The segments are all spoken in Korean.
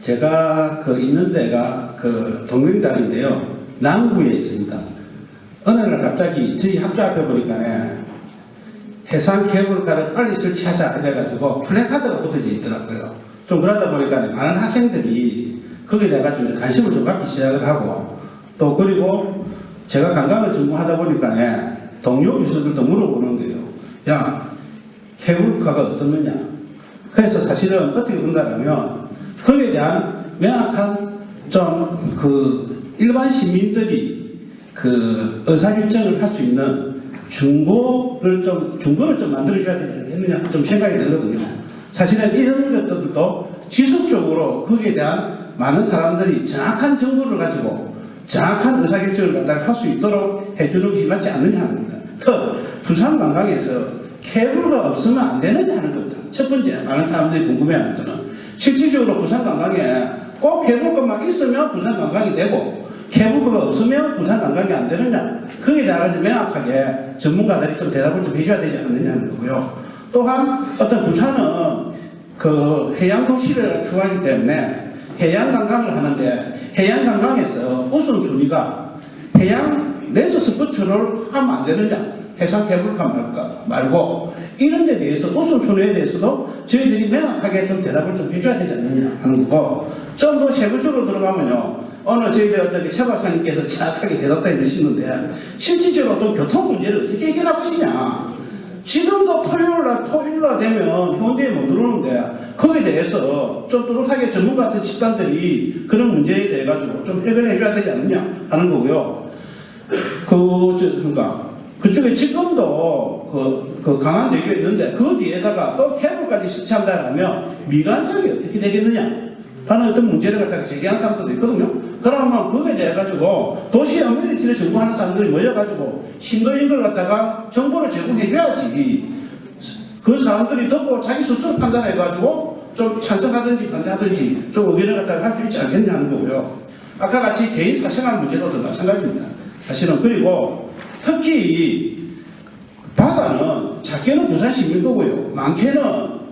제가 있는 데가 동명단인데요. 남구에 있습니다. 어느 날 갑자기 저희 학교 앞에 보니까 해상 케이블카를 빨리 설치하자 그래가지고 플래카드가 붙어져 있더라고요. 좀 그러다 보니까 많은 학생들이 거기에 대해 좀 관심을 좀 갖기 시작을 하고, 또 그리고 제가 관광을 전공하다 보니까 동료 교수들도 물어보는 거예요. 야, 케이블카가 어떻느냐? 그래서 사실은 어떻게 본다면 거기에 대한 명확한 일반 시민들이 의사결정을 할 수 있는 중고를 좀 만들어줘야 되겠느냐 좀 생각이 들거든요. 사실은 이런 것들도 지속적으로 거기에 대한 많은 사람들이 정확한 정보를 가지고 정확한 의사결정을 할 수 있도록 해주는 것이 맞지 않느냐 합니다. 부산 관광에서 케이블카 없으면 안 되느냐 하는 겁니다. 첫 번째, 많은 사람들이 궁금해하는 거는 실질적으로 부산 관광에 꼭 케이블카만 있으면 부산 관광이 되고 케이블카가 없으면 부산 관광이 안 되느냐, 거기에 대해서 명확하게 전문가들이 좀 대답을 좀 해줘야 되지 않느냐 하는 거고요. 또한 부산은 해양 도시를 추구하기 때문에 해양 관광을 하는데 해양 관광에서 우선순위가 해양 레저 스포츠를 하면 안 되느냐, 해상 케이블카 말고 이런 데 대해서 우선순위에 대해서도 저희들이 명확하게 좀 대답을 좀 해줘야 되지 않느냐 하는 거고, 좀 더 세부적으로 들어가면요, 오늘 저희들 어떤 최 박사님께서 정확하게 대답해 주시는데 실질적으로 또 교통 문제를 어떻게 해결할 것이냐. 지금도 토요일날 되면 현대에 못 들어오는데 거기에 대해서 좀 또렷하게 전문가 같은 집단들이 그런 문제에 대해 가지고 좀 해결해 줘야 되지 않느냐 하는 거고요. 그쪽에 지금도 강한대교에 있는데 그 뒤에다가 또 케이블까지 설치한다면 미관상이 어떻게 되겠느냐 라는 어떤 문제를 갖다가 제기한 사람들도 있거든요. 그러면 그거에 대해 가지고 도시 어메니티를 전공하는 사람들이 모여가지고 힘들인 걸 갖다가 정보를 제공해줘야지 그 사람들이 듣고 자기 스스로 판단해가지고 좀 찬성하든지 반대하든지 좀 의견을 갖다가 할 수 있지 않겠냐 하는 거고요. 아까 같이 개인 사생활 문제로도 마찬가지입니다. 사실은. 그리고 특히 바다는 작게는 부산 시민 거고요, 많게는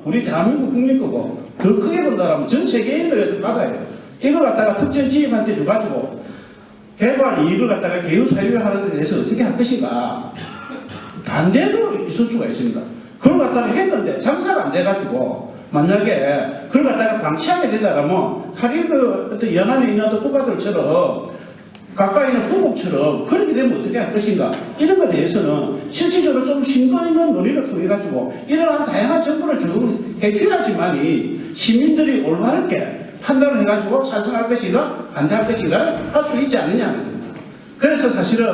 우리 대한민국 국민 거고, 더 크게 본다면 전 세계인의 바다예요. 이걸 갖다가 특정 지역한테 줘가지고 개발 이익을 갖다가 개유 사유를 하는 데 대해서 어떻게 할 것인가, 반대도 있을 수가 있습니다. 그걸 갖다가 했는데 장사가 안 돼가지고 만약에 그걸 갖다가 방치하게 된다면 카리브 어떤 연안에 있는 어떤 국가들처럼 가까이 있는 후국처럼 그렇게 되면 어떻게 할 것인가, 이런 것에 대해서는 실질적으로 좀 심도 있는 논의를 통해 가지고 이러한 다양한 정보를 제공해 줘야지만이 시민들이 올바르게 판단을 해가지고 찬성할 것인가 반대할 것인가 할 수 있지 않느냐는 겁니다. 그래서 사실은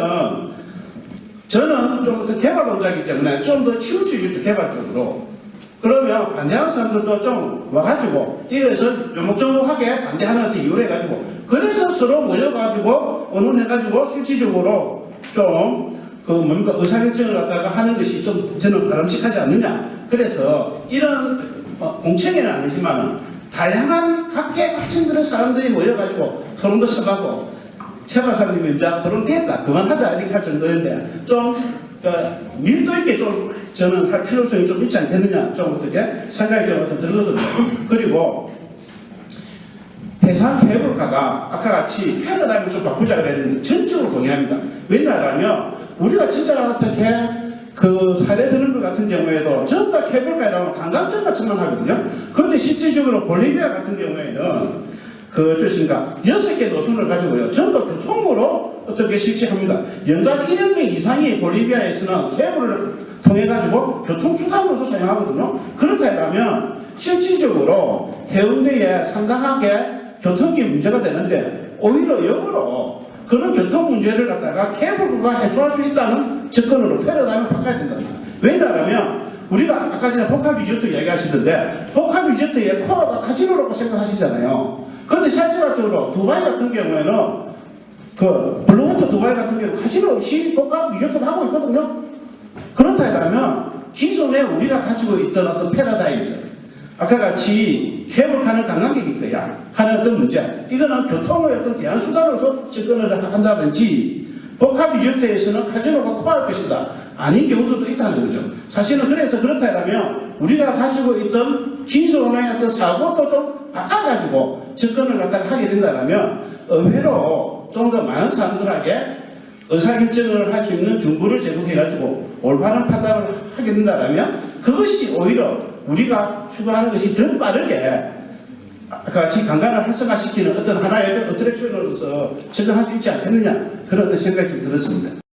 저는 좀 더 개발론자이기 때문에 좀 더 치우치겠죠, 개발적으로. 그러면 반대하는 사람들도 좀 와가지고 이것을 요목조목하게 반대하는 데 이유를 해가지고 그래서 서로 모여가지고 의논해가지고 실질적으로 좀 뭔가 의사결정을 갖다가 하는 것이 좀 저는 바람직하지 않느냐. 그래서 이런 공청회는 아니지만 다양한 각계 학생들의 사람들이 모여가지고 토론도 쳐가고 최 박사님이 이제 토론 됐다 그만하자 이렇게 할 정도인데 좀 밀도 있게 좀 저는 할 필요성이 좀 있지 않겠느냐 좀 어떻게 생각이 좀 들거든요. 그리고 해상 케이블카가 아까 같이 패러다임을 좀 바꾸자 그랬는데 전적으로 동의합니다. 왜냐하면 우리가 진짜 어떻게 사례 드는 것 같은 경우에도 전부 다 케이블카라면 관광청 같은만 하거든요. 그런데 실질적으로 볼리비아 같은 경우에는 6개 노선을 가지고요, 전부 교통으로 어떻게 실시합니다. 연간 1억 명 이상이 볼리비아에서는 케이블을 통해 가지고 교통수단으로서 사용하거든요. 그렇다면 실질적으로 해운대에 상당하게 교통이 문제가 되는데 오히려 역으로 그런 교통 문제를 갖다가 케이블카가 해소할 수 있다는 접근으로 패러다임을 바꿔야 된답니다. 왜냐하면 우리가 아까 전에 복합 리조트 이야기하시던데 복합 리조트의 코어가 카지노라고 생각하시잖아요. 그런데 실질적으로 두바이 같은 경우에는 블루워터 두바이 같은 경우 카지노 없이 복합 리조트를 하고 있거든요. 그렇다면 기존에 우리가 가지고 있던 어떤 패러다임들, 아까 같이 케이블카는 관광객일 거야 하는 어떤 문제, 이거는 교통의 어떤 대안수단으로서 접근을 한다든지 복합 리조트에서는 카지노가 코어할 것이다 아닌 경우도 있다는 거죠. 사실은 그래서 그렇다면 우리가 가지고 있던 기존의 어떤 사고도 좀 바꿔가지고 접근을 갖다가 하게 된다면 의외로 좀 더 많은 사람들에게 의사결정을 할 수 있는 정보를 제공해가지고 올바른 판단을 하게 된다면 그것이 오히려 우리가 추구하는 것이 더 빠르게 같이 관광을 활성화시키는 어떤 하나의 어트랙션으로서 접근할 수 있지 않겠느냐 그런 어떤 생각이 좀 들었습니다.